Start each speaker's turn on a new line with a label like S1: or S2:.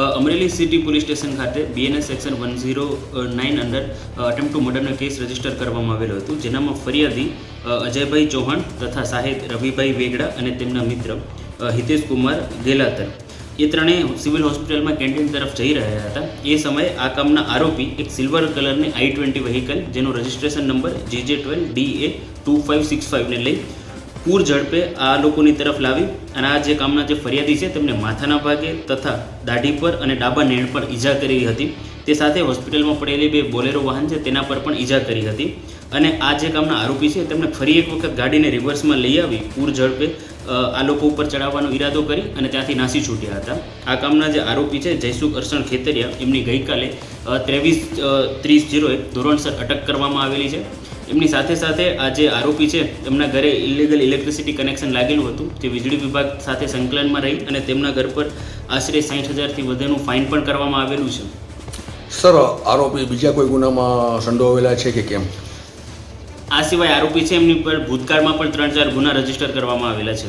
S1: Amreli city police station ખાતે BNS section 109 under attempt to મર્ડરનો કેસ રજીસ્ટર કરવામાં આવેલો હતો, જેનામાં ફરિયાદી અજયભાઈ ચૌહાણ તથા સાહેબ રવિભાઈ વેગડા અને તેમના મિત્ર હિતેશ કુમાર ગેલાતર એ ત્રણેય સિવિલ હોસ્પિટલમાં કેન્ટીન તરફ જઈ રહ્યા હતા. એ સમયે આ કામના આરોપી એક સિલ્વર કલરની i20 વ્હીકલ જેનો રજિસ્ટ્રેશન નંબર JJ12DA2565ને લઈ પૂર ઝડપે આ લોકોની તરફ લાવી અને આ જે કામના જે ફરિયાદી છે તેમને માથાના ભાગે તથા દાઢી પર અને ડાબા નેણ પર ઈજા કરી હતી. તે સાથે હોસ્પિટલમાં પડેલી 2 બોલેરો વાહન છે તેના પર પણ ઈજા કરી હતી. અને આ જે કામના આરોપી છે તેમને ફરી એક વખત ગાડીને રિવર્સમાં લઈ આવી પૂર ઝડપે આ લોકો ઉપર ચડાવવાનો ઈરાદો કરી અને ત્યાંથી નાસી છૂટ્યા હતા. આ કામના જે આરોપી છે જયસુખ અરસણ ખેતરિયા, એમની ગઈકાલે 23/30 ધોરણસર અટક કરવામાં આવેલી છે. એમની સાથે સાથે આ જે આરોપી છે એમના ઘરે ઇલીગલ ઇલેક્ટ્રિસિટી કનેક્શન લાગેલું હતું, જે વીજળી વિભાગ સાથે સંકલનમાં રહી અને તેમના ઘર પર આશરે 60,000થી વધુનું ફાઇન પણ કરવામાં આવેલું છે.
S2: સર, આરોપી બીજા કોઈ ગુનામાં સંડોવાયેલા છે કે કેમ?
S1: આ સિવાય આરોપી છે એમની પર ભૂતકાળમાં પણ 3-4 ગુના રજીસ્ટર કરવામાં આવેલા છે.